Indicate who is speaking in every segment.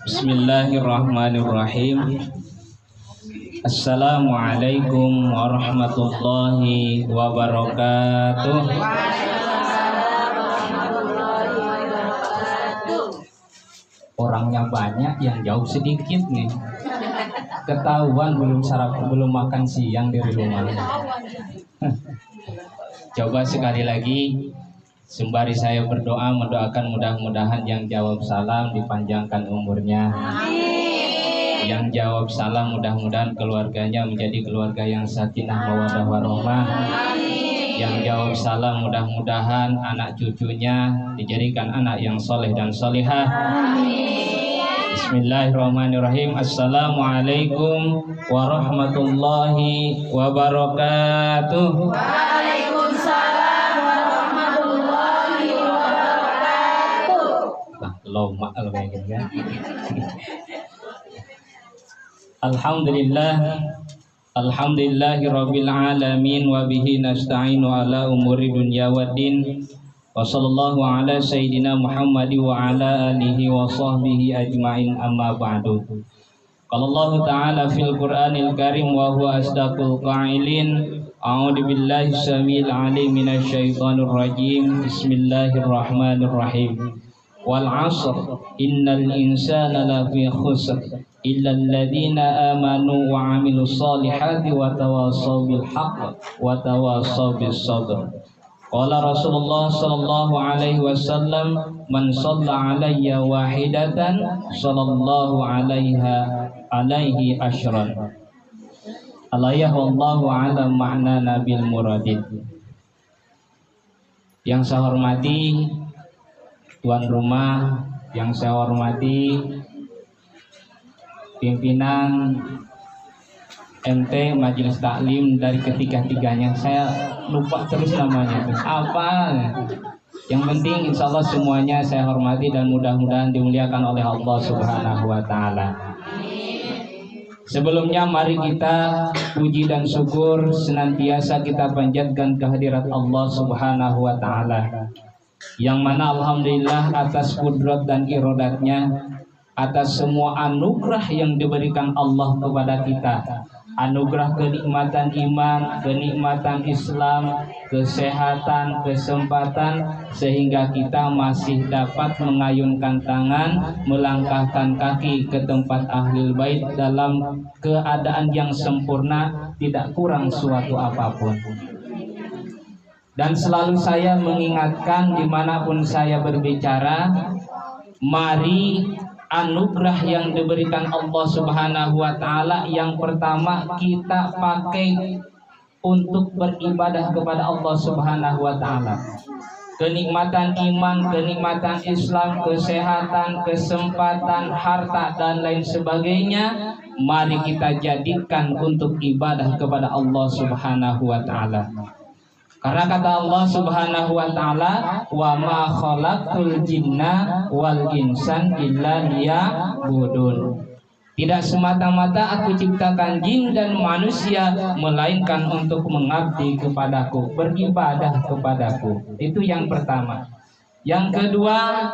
Speaker 1: Bismillahirrahmanirrahim. Assalamualaikum warahmatullahi wabarakatuh. Orangnya banyak, yang jauh sedikit nih. Ketahuan belum sarapan, belum makan siang di rumah. Coba sekali lagi, sembari saya berdoa, mendoakan mudah-mudahan yang jawab salam dipanjangkan umurnya. Yang jawab salam mudah-mudahan keluarganya menjadi keluarga yang sakinah mawaddah warahmah. Yang jawab salam mudah-mudahan anak cucunya dijadikan anak yang soleh dan solihah. Bismillahirrahmanirrahim. Assalamualaikum warahmatullahi wabarakatuh.
Speaker 2: Waalaikumsalam warahmatullahi wabarakatuh.
Speaker 1: Loma ya. Alhamdulillahi rabbil alamin wa bihi nasta'inu ala umuri dunya waddin. Wa sallallahu ala sayyidina Muhammad wa ala alihi wa sahbihi ajma'in, amma ba'du. Qala Allah ta'ala fil Qur'anil Karim wa huwa asdaqul qa'ilin. A'udzu billahi samil alim minasy syaithanir rajim. Bismillahirrahmanirrahim. Wal 'ashr innal insana lafi khusr illa alladziina amanu wa 'amilus solihati wa tawassaw bil haqq wa tawassaw bis sabr. Qala Rasulullah sallallahu alaihi wasallam, man shalla 'alayya wahidatan sallallahu 'alaihi asyran. Alayhi wallahu 'ala ma'na nabil muradid. Yang saya hormati tuan rumah, yang saya hormati pimpinan MT Majelis Taklim dari ketiga-tiganya, saya lupa terus namanya apa. Yang penting insya Allah semuanya saya hormati dan mudah-mudahan dimuliakan oleh Allah Subhanahu wa Ta'ala. Sebelumnya mari kita puji dan syukur senantiasa kita panjatkan kehadirat Allah Subhanahu wa Ta'ala, yang mana alhamdulillah atas kudrat dan irodatnya, atas semua anugerah yang diberikan Allah kepada kita, anugerah kenikmatan iman, kenikmatan Islam, kesehatan, kesempatan, sehingga kita masih dapat mengayunkan tangan, melangkahkan kaki ke tempat ahlul bait dalam keadaan yang sempurna, tidak kurang suatu apapun. Dan selalu saya mengingatkan dimanapun saya berbicara, mari anugerah yang diberikan Allah Subhanahu wa Ta'ala yang pertama kita pakai untuk beribadah kepada Allah Subhanahu wa Ta'ala. Kenikmatan iman, kenikmatan Islam, kesehatan, kesempatan, harta dan lain sebagainya, mari kita jadikan untuk ibadah kepada Allah Subhanahu wa Ta'ala. Karena kata Allah Subhanahu wa Ta'ala, wa ma khalaqtul jinna wal insan illa liya'budun. Tidak semata-mata aku ciptakan jin dan manusia melainkan untuk mengabdi kepadaku, beribadah kepadaku. Itu yang pertama. Yang kedua,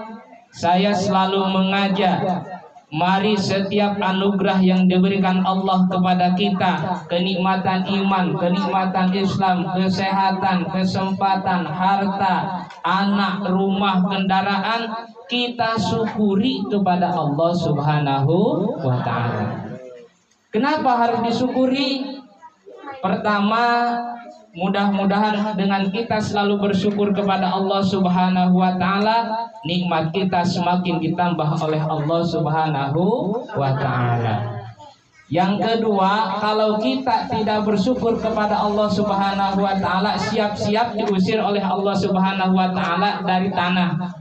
Speaker 1: saya selalu mengajak, mari setiap anugerah yang diberikan Allah kepada kita, kenikmatan iman, kenikmatan Islam, kesehatan, kesempatan, harta, anak, rumah, kendaraan, kita syukuri kepada Allah Subhanahu wa Ta'ala. Kenapa harus disyukuri? Pertama, mudah-mudahan dengan kita selalu bersyukur kepada Allah Subhanahu wa Ta'ala, nikmat kita semakin ditambah oleh Allah Subhanahu wa Ta'ala. Yang kedua, kalau kita tidak bersyukur kepada Allah Subhanahu wa Ta'ala, siap-siap diusir oleh Allah Subhanahu wa Ta'ala dari tanah.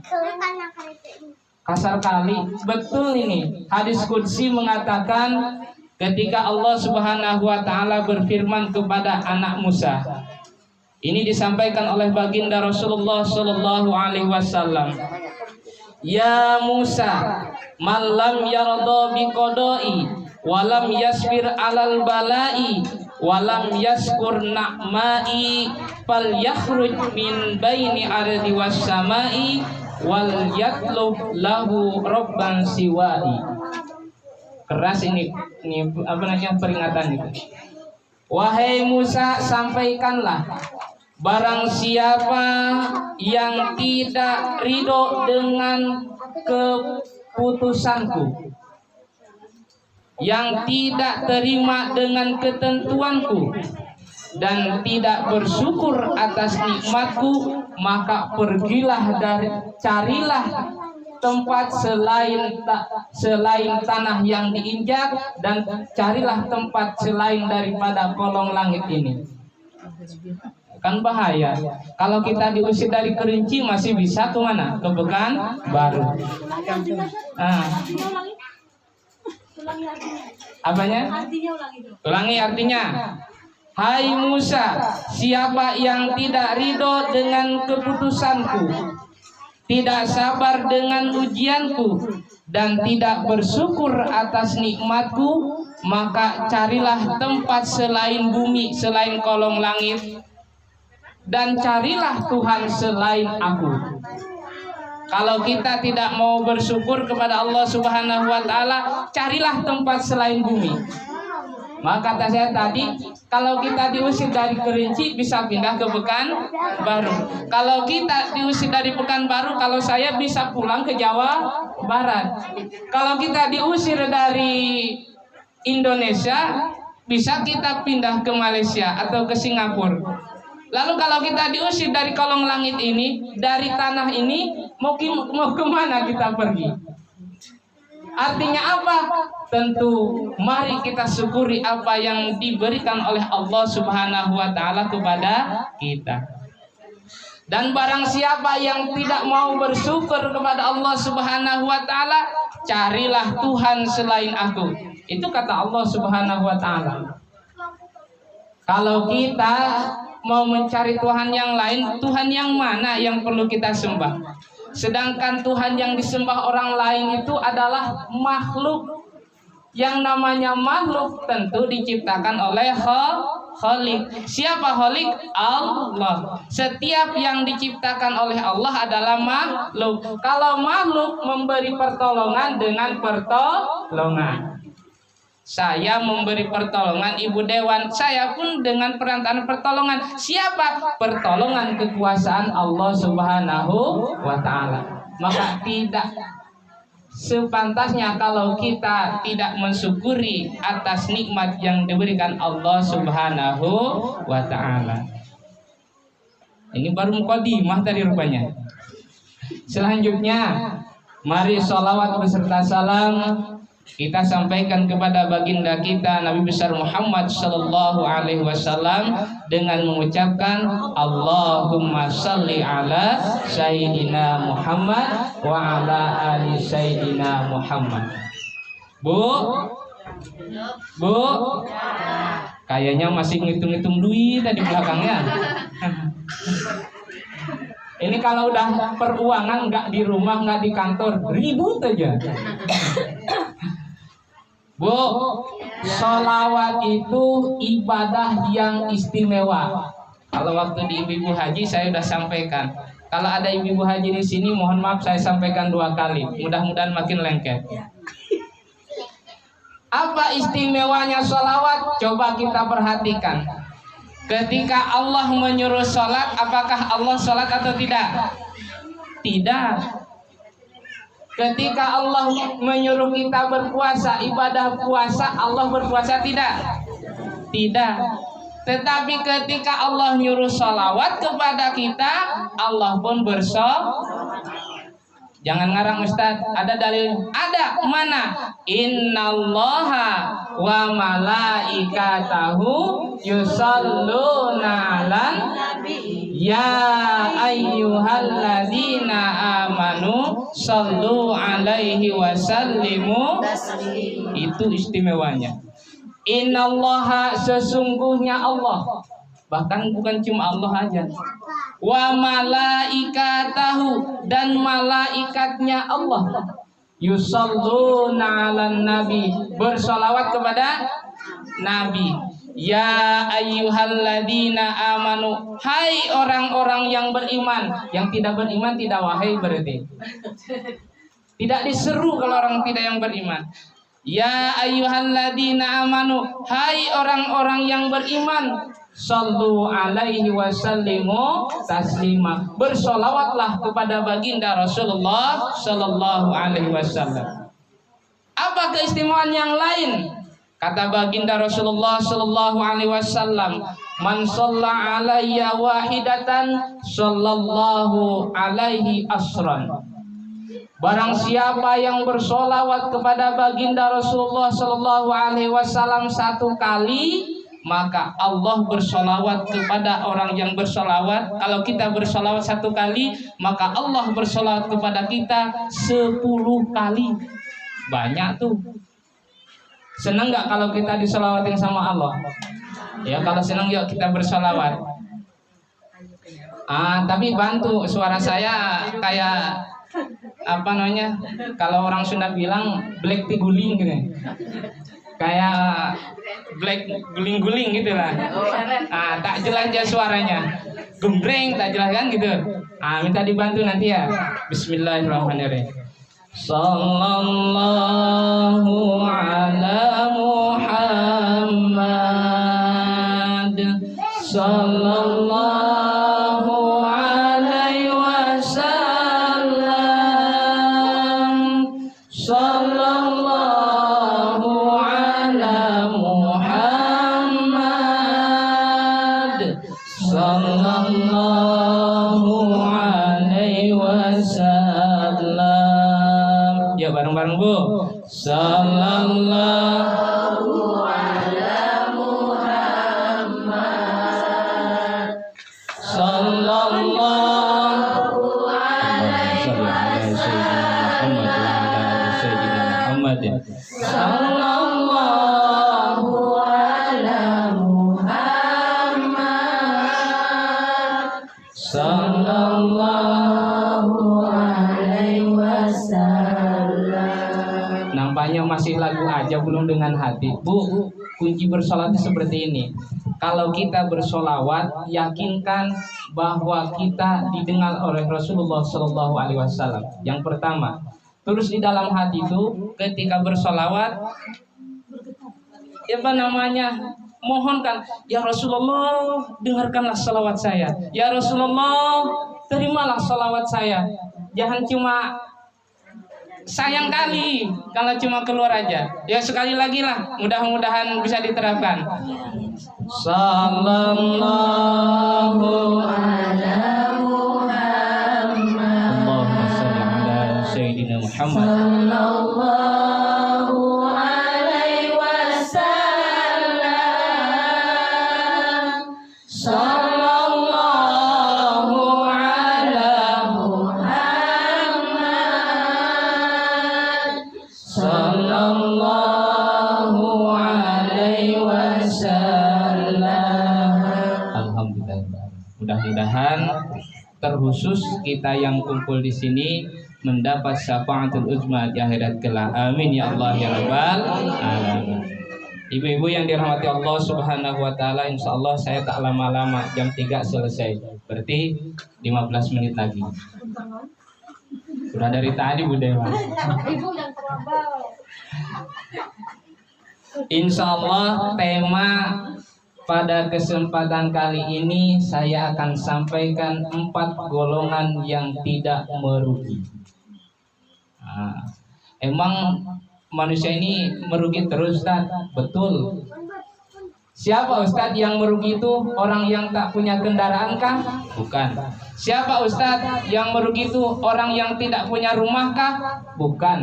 Speaker 1: Kasar kali, betul ini. Hadis qudsi mengatakan ketika Allah Subhanahu wa Ta'ala berfirman kepada anak Musa. Ini disampaikan oleh baginda Rasulullah sallallahu alaihi wasallam. Ya Musa, man lam yarda biqada'i walam yasbir alal bala'i walam yaskur na'ma'i fal yakhruj min baini ardi was sama'i wal yatlub lahu rabban siwai. Keras ini apa namanya peringatan itu. Wahai Musa, sampaikanlah, barang siapa yang tidak ridho dengan keputusanku, yang tidak terima dengan ketentuanku, dan tidak bersyukur atas nikmatku, maka carilah tempat selain tanah yang diinjak, dan carilah tempat selain daripada kolong langit ini. Kan bahaya. Kalau kita diusir dari Kerinci masih bisa kemana? Ke Pekanbaru. Apanya? Ulangi artinya. Hai Musa, siapa yang tidak ridho dengan keputusanku, tidak sabar dengan ujianku, dan tidak bersyukur atas nikmatku, maka carilah tempat selain bumi, selain kolong langit, dan carilah Tuhan selain aku. Kalau kita tidak mau bersyukur kepada Allah Subhanahu wa Ta'ala, carilah tempat selain bumi. Maka kata saya tadi, kalau kita diusir dari Kerinci bisa pindah ke Pekanbaru. Kalau kita diusir dari Pekanbaru, kalau saya bisa pulang ke Jawa Barat. Kalau kita diusir dari Indonesia, bisa kita pindah ke Malaysia atau ke Singapura. Lalu kalau kita diusir dari kolong langit ini, dari tanah ini, mau kemana kita pergi? Artinya apa? Tentu mari kita syukuri apa yang diberikan oleh Allah Subhanahu wa Ta'ala kepada kita. Dan barang siapa yang tidak mau bersyukur kepada Allah Subhanahu wa Ta'ala, carilah Tuhan selain aku. Itu kata Allah Subhanahu wa Ta'ala. Kalau kita mau mencari Tuhan yang lain, Tuhan yang mana yang perlu kita sembah? Sedangkan Tuhan yang disembah orang lain itu adalah makhluk. Yang namanya makhluk tentu diciptakan oleh Khalik. Siapa Khalik? Allah. Setiap yang diciptakan oleh Allah adalah makhluk. Kalau makhluk memberi pertolongan dengan pertolongan. Saya memberi pertolongan Ibu Dewan, saya pun dengan perantaraan pertolongan. Siapa? Pertolongan kekuasaan Allah Subhanahu wa Ta'ala. Maka tidak sepantasnya kalau kita tidak mensyukuri atas nikmat yang diberikan Allah Subhanahu wa Ta'ala. Ini baru mukadimah tadi rupanya. Selanjutnya, mari sholawat beserta salam kita sampaikan kepada baginda kita Nabi besar Muhammad sallallahu alaihi wasallam dengan mengucapkan Allahumma shalli ala sayyidina Muhammad wa ala ali sayyidina Muhammad. Bu, kayaknya masih ngitung-ngitung duit tadi belakangnya. Ini kalau udah peruangan, nggak di rumah, nggak di kantor, ribut aja. Bu, sholawat itu ibadah yang istimewa. Kalau waktu di ibu-ibu haji saya sudah sampaikan. Kalau ada ibu-ibu haji di sini, mohon maaf saya sampaikan 2 kali. Mudah-mudahan makin lengket. Apa istimewanya sholawat? Coba kita perhatikan. Ketika Allah menyuruh sholat, apakah Allah sholat atau tidak? Tidak. Ketika Allah menyuruh kita berpuasa, ibadah puasa, Allah berpuasa tidak? Tidak. Tetapi ketika Allah nyuruh sholawat kepada kita, Allah pun bersholawat. Jangan ngarang Ustaz, ada dalil? Ada, mana? Innallaha wa malaikatahu yusholluna 'alan ya ayyuhalladzina amanu shollu 'alaihi wa sallimu. Itu istimewanya. Innallaha, sesungguhnya Allah, bahkan bukan cuma Allah aja, wa malaikatahu, dan malaikatnya Allah, yusholluna 'alan nabi, bersolawat kepada Nabi. Ya ayyuhalladzina amanu, hai orang-orang yang beriman. Yang tidak beriman tidak wahai berarti. Tidak diseru kalau orang tidak yang beriman. Ya ayyuhalladzina amanu, hai orang-orang yang beriman, sallu alaihi wasallimu taslima. Bersolawatlah kepada baginda Rasulullah sallallahu alaihi wasallam. Apa keistimewaan yang lain? Kata baginda Rasulullah sallallahu alaihi wasallam, man shalla alayya wahidatan sallallahu alaihi asran. Barang siapa yang bersolawat kepada baginda Rasulullah sallallahu alaihi wasallam satu kali, maka Allah bersolawat kepada orang yang bersolawat. Kalau kita bersolawat satu kali, maka Allah bersolawat kepada kita 10 kali. Banyak tuh. Senang nggak kalau kita disolawatin sama Allah? Ya, kalau senang yuk kita bersolawat. Tapi bantu, suara saya kayak apa namanya? Kalau orang Sunda bilang black tiguling gitu. Kayak black guling-guling gitu lah. Tak jelas aja suaranya. Gembreng tak jelas kan gitu. Minta dibantu nanti ya. Bismillahirrahmanirrahim. Sallallahu ala Muhammad. Sallallahu alaihi wasallam. Sallallahu ala Muhammad. Sallallahu alaihi wasallam. Ya bareng-bareng Bu. Sallallahu ala Muhammad. Sallallahu alaihi wasallam. Sallallahu ala Muhammad. Sallallahu alaihi wasallam. Nampaknya masih lagu aja, belum dengan hati. Bu, kunci bersolat seperti ini. Kalau kita bersolawat, yakinkan bahwa kita didengar oleh Rasulullah Sallallahu Alaihi Wasallam. Yang pertama, terus di dalam hati itu, ketika bersolawat, mohonkan, ya Rasulullah, dengarkanlah salawat saya. Ya Rasulullah, terimalah salawat saya. Jangan cuma sayang kali kalau cuma keluar aja. Ya sekali lagi lah, mudah-mudahan bisa diterapkan. Sallallahu ala Muhammad. Allahumma shalli ala sayyidina Muhammad. Sallallahu alaihi wasallam. Sallallahu ala Muhammad. Sallallahu alaihi wasallam. Alhamdulillah. Mudah-mudahan terkhusus kita yang kumpul di sini mendapat syafaatul uzma di akhirat kelak. Amin ya Allah ya rabbal alamin. Ibu-ibu yang dirahmati Allah Subhanahu wa taala, insyaallah saya tak lama-lama, jam 3 selesai. Berarti 15 menit lagi. Sudah dari tadi Bu Dewa.
Speaker 2: Ibu yang terlambat.
Speaker 1: Insyaallah tema pada kesempatan kali ini saya akan sampaikan 4 golongan yang tidak merugi. Emang manusia ini merugi terus, Ustaz? Betul. Siapa Ustaz yang merugi itu? Orang yang tak punya kendaraan kah? Bukan. Siapa Ustaz yang merugi itu? Orang yang tidak punya rumah kah? Bukan.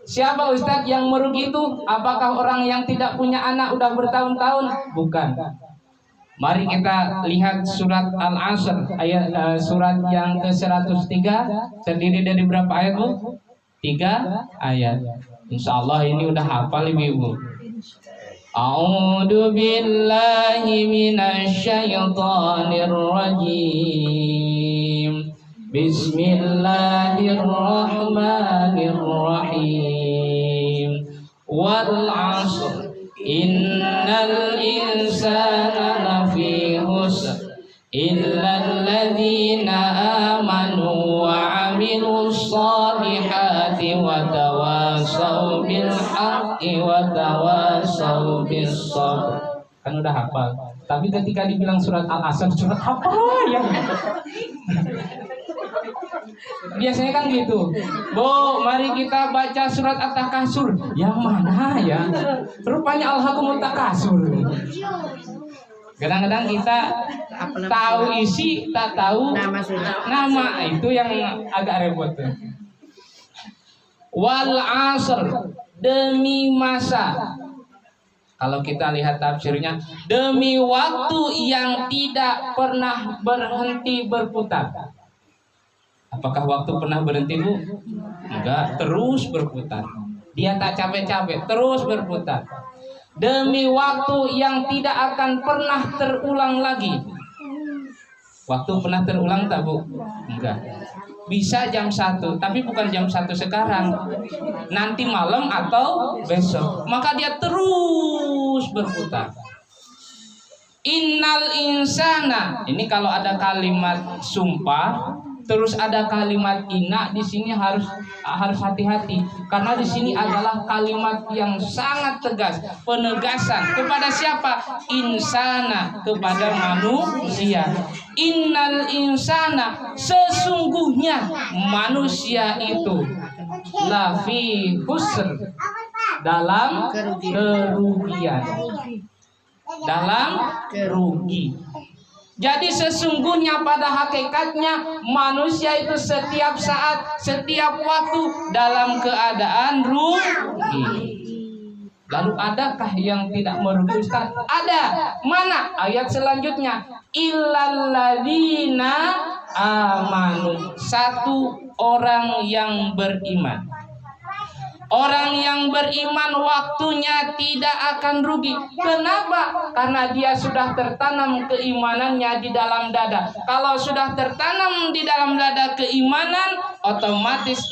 Speaker 1: Siapa Ustaz yang merugi itu? Apakah orang yang tidak punya anak udah bertahun-tahun? Bukan. Mari kita lihat surat Al-Asr, surat yang ke-103, terdiri dari berapa ayat Bu? 3 ayat. Insyaallah ini udah hafal Ibu. A'udzu billahi minasyaitonir rajim. Bismillahirrahmanirrahim. Wal 'ashr innal salihati wa tawassaw bil haqqi wa tawassaw bis sabr. Kan udah hafal. Tapi ketika dibilang surat Al-Asr, surat apa ya? Biasanya kan gitu. Bu, mari kita baca surat At-Takasur. Yang mana ya? Rupanya Al-Hakumut Takasur. Kadang-kadang kita tahu isi, tak tahu nama. Itu yang agak repot. Wal asr, demi masa. Kalau kita lihat tafsirnya, demi waktu yang tidak pernah berhenti berputar. Apakah waktu pernah berhenti, Bu? Enggak, terus berputar. Dia tak capek-capek, terus berputar. Demi waktu yang tidak akan pernah terulang lagi. Waktu pernah terulang tak, Bu? Enggak. Bisa jam 1, tapi bukan jam 1 sekarang. Nanti malam atau besok. Maka dia terus berputar. Innal insana. Ini kalau ada kalimat sumpah, terus ada kalimat inna, di sini harus hati-hati karena di sini adalah kalimat yang sangat tegas, penegasan kepada siapa? Insana, kepada manusia. Innal insana, sesungguhnya manusia itu lafi khusr, dalam kerugian, dalam rugi. Jadi sesungguhnya pada hakikatnya manusia itu setiap saat, setiap waktu dalam keadaan rugi. Lalu adakah yang tidak merugi, Ustaz? Ada. Mana? Ayat selanjutnya. Illalladzina amanu. Satu orang yang beriman. Orang yang beriman waktunya tidak akan rugi. Kenapa? Karena dia sudah tertanam keimanannya di dalam dada. Kalau sudah tertanam di dalam dada keimanan, otomatis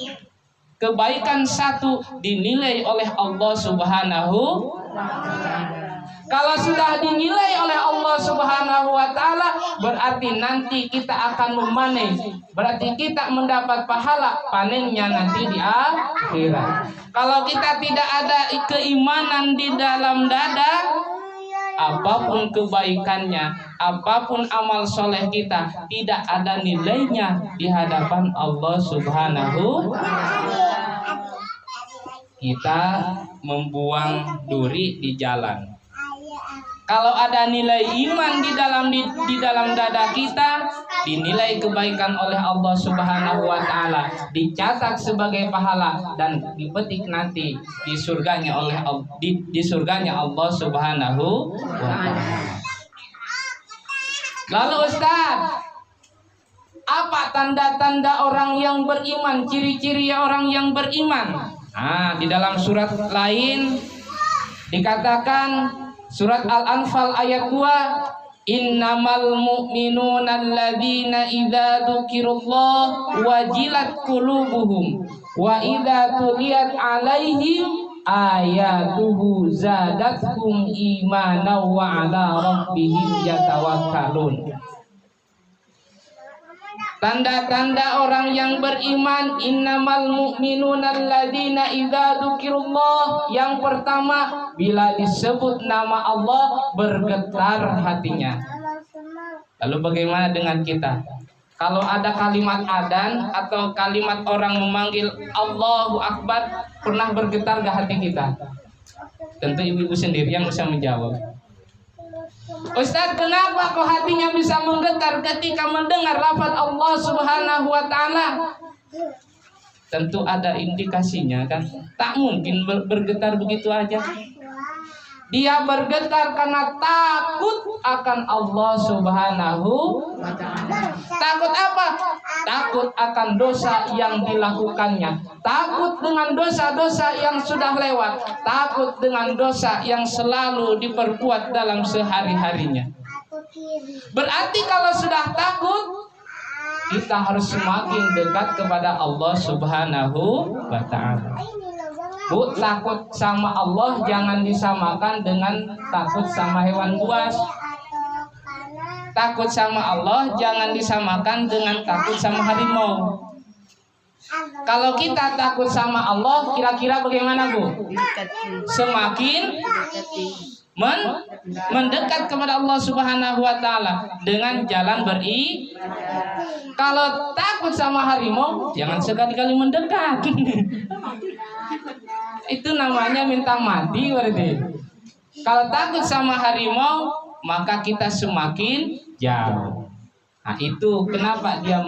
Speaker 1: kebaikan satu dinilai oleh Allah Subhanahu wa Ta'ala. Kalau sudah dinilai oleh Allah Subhanahu wa Ta'ala, berarti nanti kita akan memanen. Berarti kita mendapat pahala panennya nanti di akhirat. Kalau kita tidak ada keimanan di dalam dada, apapun kebaikannya, apapun amal soleh kita, tidak ada nilainya di hadapan Allah Subhanahu wa Ta'ala. Kita membuang duri di jalan. Kalau ada nilai iman di dalam dada kita, dinilai kebaikan oleh Allah Subhanahu wa Ta'ala, dicatat sebagai pahala dan dipetik nanti di surganya di surganya Allah Subhanahu wa Ta'ala. Lalu Ustaz, apa tanda-tanda orang yang beriman, ciri-ciri orang yang beriman? Di dalam surat lain dikatakan, surat Al-Anfal ayat 2, innamal mu'minuna alladzina idza dzukirullah wajilat qulubuhum wa idza tuliyat alaihim ayatuhu zadatuhum imanan wa ala rabbihim yatawakkalun. Tanda-tanda orang yang beriman, innamal mu'minuna alladzina idza dzukirullah. Yang pertama, bila disebut nama Allah bergetar hatinya. Lalu bagaimana dengan kita? Kalau ada kalimat adzan atau kalimat orang memanggil Allahu Akbar, pernah bergetar gak hati kita? Tentu ibu-ibu sendiri yang bisa menjawab. Ustaz, kenapa kok hatinya bisa menggetar ketika mendengar lafaz Allah Subhanahu wa Ta'ala? Tentu ada indikasinya kan. Tak mungkin bergetar begitu aja. Dia bergetar karena takut akan Allah Subhanahu wa Ta'ala. Takut apa? Takut akan dosa yang dilakukannya. Takut dengan dosa-dosa yang sudah lewat. Takut dengan dosa yang selalu diperbuat dalam sehari-harinya. Berarti kalau sudah takut, kita harus semakin dekat kepada Allah Subhanahu wa Ta'ala. Bu, takut sama Allah jangan disamakan dengan takut sama hewan buas. Takut sama Allah jangan disamakan dengan takut sama harimau. Kalau kita takut sama Allah, kira-kira bagaimana, Bu? Semakin mendekat kepada Allah Subhanahu wa taala dengan jalan Kalau takut sama harimau, jangan sekali-kali mendekat. Itu namanya minta mati berarti. Kalau takut sama harimau, maka kita semakin jauh. Nah, itu kenapa dia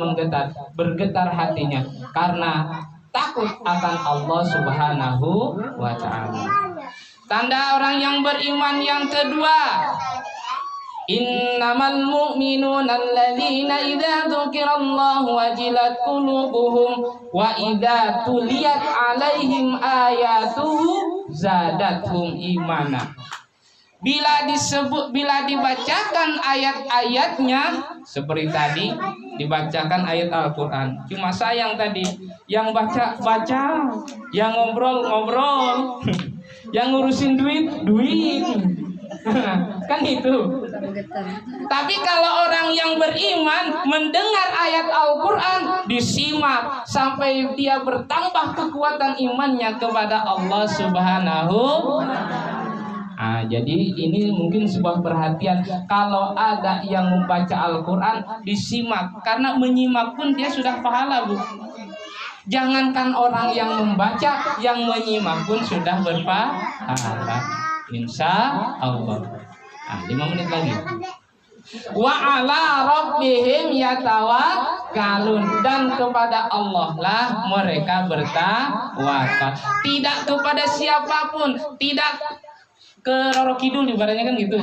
Speaker 1: bergetar hatinya, karena takut akan Allah Subhanahu wa taala. Tanda orang yang beriman yang kedua, innamal mu'minuna alladzina idza dzukirallahu wajilat qulubuhum wa idza tuliyat 'alaihim ayatuhu zadatuhum imana. Bila dibacakan ayat-ayatnya, seperti tadi dibacakan ayat Al-Quran. Cuma sayang tadi yang baca, yang ngobrol, yang ngurusin duit. Kan itu. Tapi kalau orang yang beriman mendengar ayat Al-Quran, disimak sampai dia bertambah kekuatan imannya kepada Allah Subhanahu. Jadi ini mungkin sebuah perhatian, kalau ada yang membaca Al-Quran disimak, karena menyimak pun dia sudah pahala, Bu. Jangankan orang yang membaca, yang menyimak pun sudah berpahala, insya Allah. 5 menit lagi. Wa ala rabbihim yatawakkalun, dan kepada Allah lah mereka bertawakal, tidak kepada siapapun, tidak ke Roro Kidul ibaratnya kan gitu.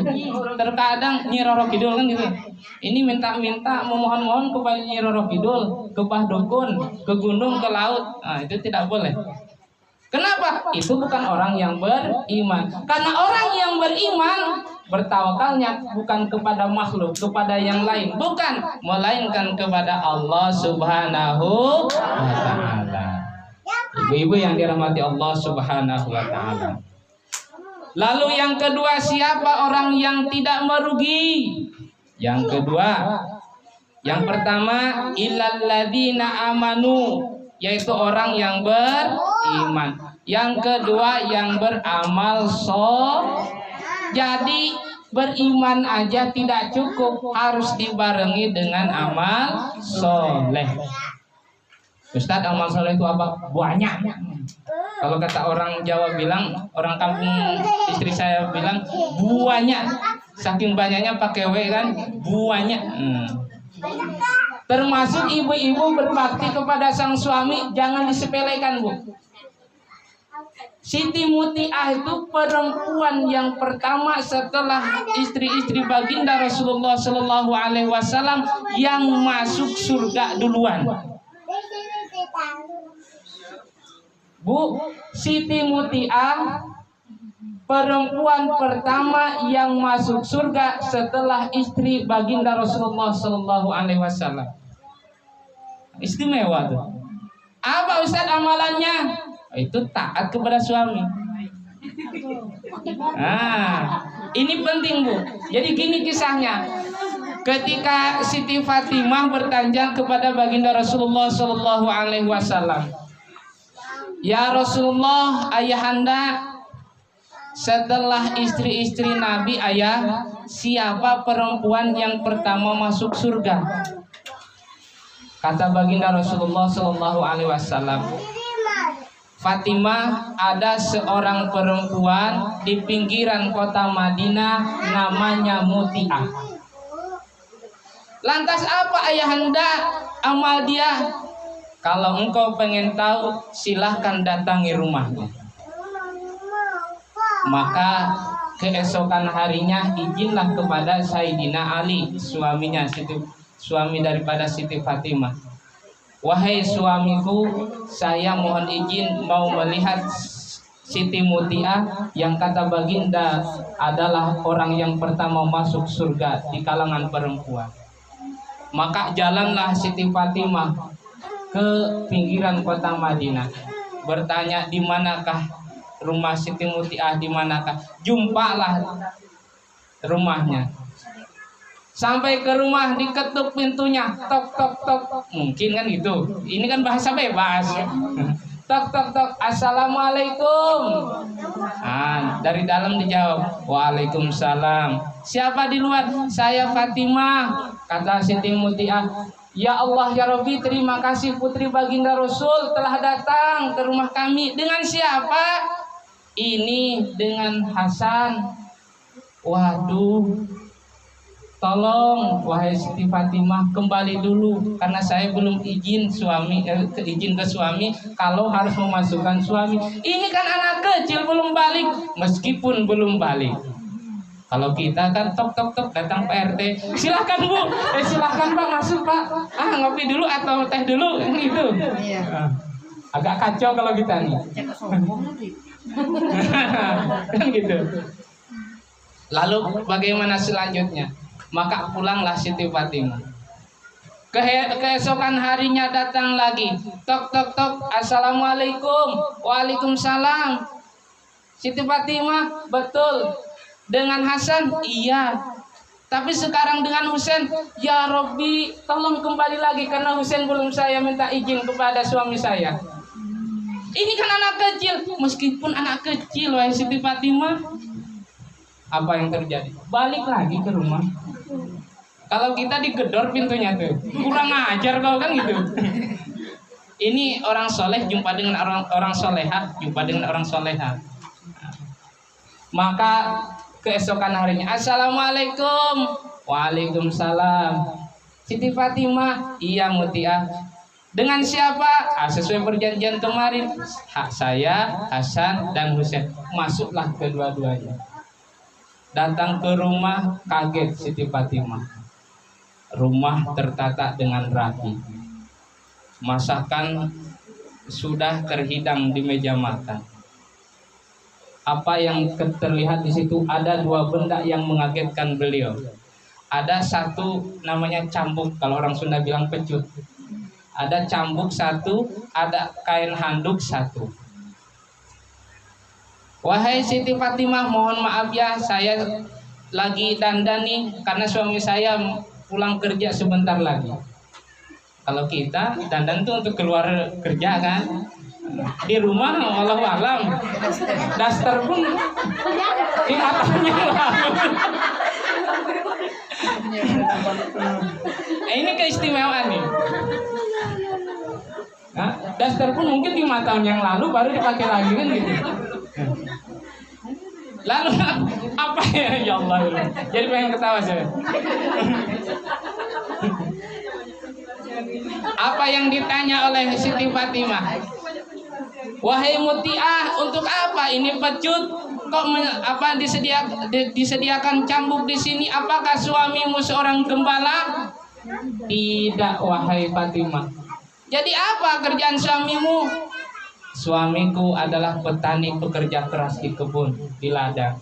Speaker 1: Terkadang Nyi Roro Kidul kan gitu. Ini minta memohon-mohon kepada Nyi Roro Kidul, ke Bah Dukun, ke gunung, ke laut. Itu tidak boleh. Kenapa? Itu bukan orang yang beriman. Karena orang yang beriman bertawakalnya bukan kepada makhluk, kepada yang lain, bukan, melainkan kepada Allah Subhanahu wa taala. Ibu-ibu yang dirahmati Allah Subhanahu wa taala. Lalu yang kedua, siapa orang yang tidak merugi? Yang kedua, yang pertama illal ladzina amanu, yaitu orang yang beriman. Yang kedua yang beramal soleh. Jadi beriman aja tidak cukup, harus dibarengi dengan amal soleh. Ustadz, amal soleh itu apa? Banyak. Kalau kata orang Jawa bilang, orang kampung istri saya bilang buahnya, saking banyaknya pakai W kan, buahnya. Termasuk ibu-ibu berbakti kepada sang suami, jangan disepelekan, Bu. Siti Mutiah itu perempuan yang pertama setelah istri-istri baginda Rasulullah Shallallahu Alaihi Wasallam yang masuk surga duluan. Bu, Siti Mutiah perempuan pertama yang masuk surga setelah istri baginda Rasulullah Shallallahu Alaihi Wasallam. Istimewa tuh. Apa Ustadz amalannya? Itu taat kepada suami. Ini penting, Bu. Jadi gini kisahnya. Ketika Siti Fatimah bertanya kepada baginda Rasulullah Shallallahu Alaihi Wasallam, ya Rasulullah, ayahanda, setelah istri-istri Nabi, ayah, siapa perempuan yang pertama masuk surga? Kata baginda Rasulullah Shallallahu Alaihi Wasallam, Fatimah, ada seorang perempuan di pinggiran kota Madinah namanya Mutiah. Lantas apa ayahanda amal dia? Kalau engkau pengen tahu, silahkan datangi rumahnya. Maka keesokan harinya izinlah kepada Sayyidina Ali, suaminya, suami daripada Siti Fatimah. Wahai suamiku, saya mohon izin mau melihat Siti Mutiah yang kata baginda adalah orang yang pertama masuk surga di kalangan perempuan. Maka jalanlah Siti Fatimah ke pinggiran kota Madinah, bertanya di manakah rumah Siti Mutiah, di manakah? Jumpalah rumahnya. Sampai ke rumah diketuk pintunya, tok tok tok. Mungkin kan gitu. Ini kan bahasa bebas. Tok tok tok. Assalamualaikum. Dari dalam dijawab, Waalaikumsalam. Siapa di luar? Saya Fatimah. Kata Siti Mutiah, ya Allah ya Rabbi, terima kasih putri baginda Rasul telah datang ke rumah kami. Dengan siapa? Ini dengan Hasan. Waduh, tolong wahai Siti Fatimah kembali dulu karena saya belum izin ke suami kalau harus memasukkan suami. Ini kan anak kecil belum balik, meskipun belum balik. Kalau kita kan tok tok tok datang PRT, silahkan Bu, silahkan Pak masuk Pak. Ngopi dulu atau teh dulu gitu. Iya. Agak kacau kalau kita nih. Kan gitu. Lalu bagaimana selanjutnya? Maka pulanglah Siti Fatimah. Keesokan harinya datang lagi. Tok tok tok. Assalamualaikum. Waalaikumsalam. Siti Fatimah, betul. Dengan Hasan, iya. Tapi sekarang dengan Husain, ya Robbi, tolong kembali lagi karena Husain belum saya minta izin kepada suami saya. Ini kan anak kecil, meskipun anak kecil, wahai Siti Fatimah. Apa yang terjadi? Balik lagi ke rumah. Kalau kita digedor pintunya tuh, kurang ajar kau kan gitu. Ini orang soleh jumpa dengan orang soleha, jumpa dengan orang soleha. Maka keesokan harinya, Assalamualaikum. Waalaikumsalam. Siti Fatimah, iya Mutiah. Dengan siapa? Sesuai perjanjian kemarin, saya, Hasan dan Husain. Masuklah kedua-duanya. Datang ke rumah, kaget Siti Fatimah. Rumah tertata dengan rapi. Masakan sudah terhidang di meja makan. Apa yang terlihat di situ, ada dua benda yang mengagetkan beliau. Ada satu namanya cambuk, kalau orang Sunda bilang pecut. Ada cambuk satu, ada kain handuk satu. Wahai Siti Fatimah, mohon maaf ya, saya lagi dandan nih karena suami saya pulang kerja sebentar lagi. Kalau kita dandan itu untuk keluar kerja kan. Di rumah walau alam daster pun di matanya ini keistimewaan nih. Daster pun mungkin 5 tahun yang lalu baru dipakai lagi kan gitu. Lalu apa ya Allah, jadi pengen ketawa saya. Apa yang ditanya oleh Siti Fatimah? Wahai Mutiah, untuk apa ini pecut? Kok disediakan cambuk di sini? Apakah suamimu seorang gembala? Tidak, wahai Fatimah. Jadi apa kerjaan suamimu? Suamiku adalah petani pekerja keras di kebun, di ladang.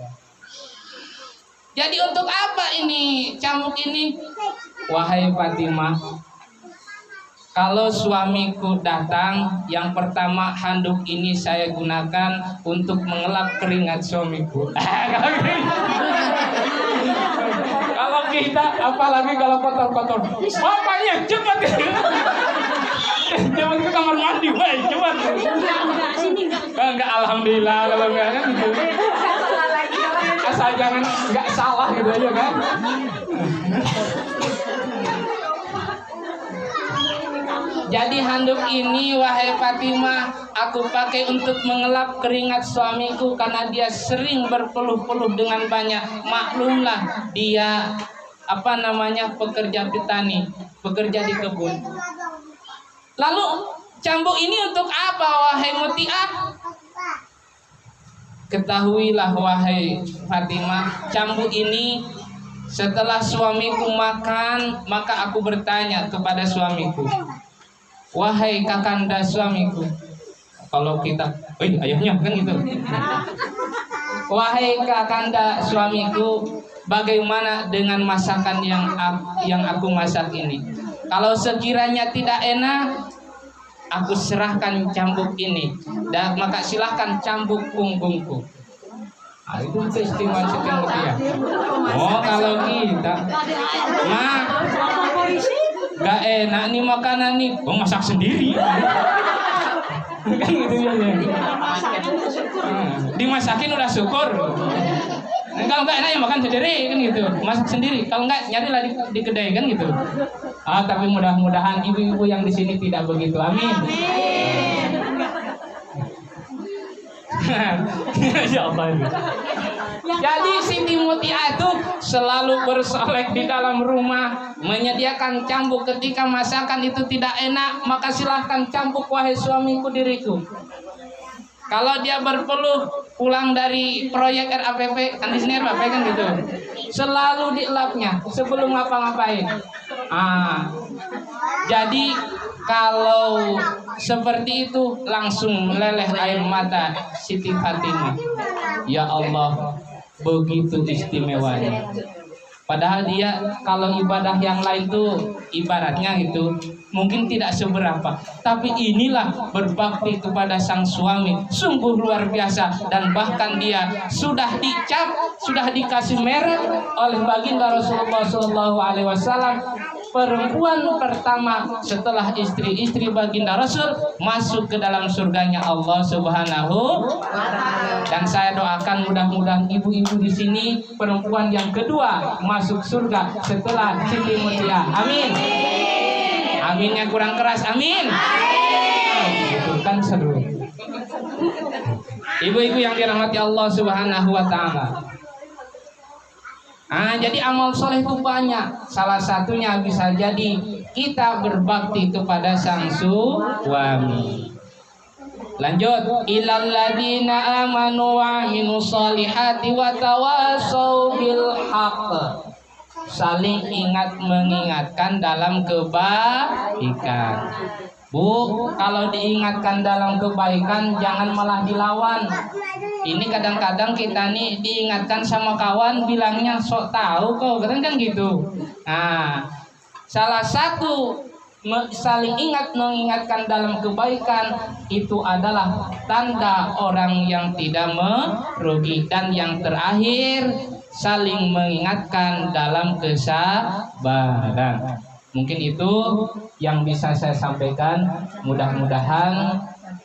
Speaker 1: Jadi untuk apa ini cambuk ini? Wahai Fatimah, kalau suamiku datang, yang pertama handuk ini saya gunakan untuk mengelap keringat suamiku. Kalau kita, apalagi kalau kotor-kotor, bapaknya cepat, cepat ke kamar mandi, baik cepat. Enggak, alhamdulillah kalau enggak kan gitu. Asal jangan enggak salah gitu aja kan. Jadi handuk ini wahai Fatimah aku pakai untuk mengelap keringat suamiku karena dia sering berpeluh-peluh dengan banyak. Maklumlah dia pekerja petani, pekerja di kebun. Lalu cambuk ini untuk apa wahai Mutiah? Ketahuilah wahai Fatimah, cambuk ini setelah suamiku makan, maka aku bertanya kepada suamiku, wahai kakanda suamiku, kalau kita, ayahnya kan gitu. Wahai kakanda suamiku, bagaimana dengan masakan yang aku masak ini? Kalau sekiranya tidak enak, aku serahkan cambuk ini, dan maka silahkan cambuk punggungku. Itu keistimewaan Siti Mutia. Oh kalau kita, nah gak enak nih makanan nih, masak sendiri. Kan gitu ya. Dimasakin udah syukur. Kalau enggak enak ya makan sendiri kan gitu, masak sendiri. Kalau enggak nyarilah di kedai kan gitu. Tapi mudah-mudahan ibu-ibu yang di sini tidak begitu. Amin. Ya Allah. Jadi Siti Mutia itu selalu bersolek di dalam rumah, menyediakan cambuk ketika masakan itu tidak enak, maka silahkan cambuk wahai suamiku diriku. Kalau dia berpeluh pulang dari proyek RAPP, kan di sini RAPP kan gitu, selalu dielapnya sebelum ngapa-ngapain. Jadi kalau seperti itu langsung meleleh air mata Siti Fatimah. Ya Allah, begitu istimewanya. Padahal dia kalau ibadah yang lain tuh ibaratnya gitu mungkin tidak seberapa, tapi inilah berbakti kepada sang suami sungguh luar biasa. Dan bahkan dia sudah dicap, sudah dikasih merek oleh baginda Rasulullah SAW, perempuan pertama setelah istri-istri baginda Rasul masuk ke dalam surganya Allah Subhanahu. Dan saya doakan mudah-mudahan ibu-ibu di sini perempuan yang kedua masuk surga setelah Siti Mutia. Amin. Aminnya kurang keras. Amin. Itu kan seru. Ibu-ibu yang dirahmati Allah Subhanahu wa taala. Jadi amal soleh itu banyak. Salah satunya bisa jadi kita berbakti kepada sang suami. Lanjut, ilal ladina amanu wa aminus solihati wa tawasau bil haqq. Saling ingat mengingatkan dalam kebaikan. Bu, kalau diingatkan dalam kebaikan jangan malah dilawan. Ini kadang-kadang kita nih diingatkan sama kawan bilangnya sok tahu kok, kan gitu. Salah satu saling ingat mengingatkan dalam kebaikan itu adalah tanda orang yang tidak merugi. Dan yang terakhir, saling mengingatkan dalam kesabaran. Mungkin itu yang bisa saya sampaikan. Mudah-mudahan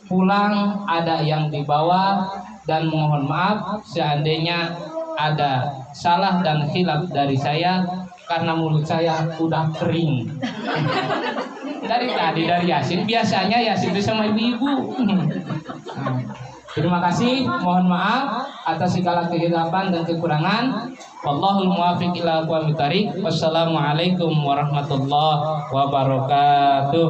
Speaker 1: pulang ada yang dibawa, dan mohon maaf seandainya ada salah dan khilaf dari saya karena mulut saya udah kering. Dari tadi dari Yasin, biasanya Yasin itu sama ibu-ibu. Terima kasih, mohon maaf atas segala kehilapan dan kekurangan. Wallahul muwaffiq ila aqwamit thariq. Wassalamualaikum warahmatullahi wabarakatuh.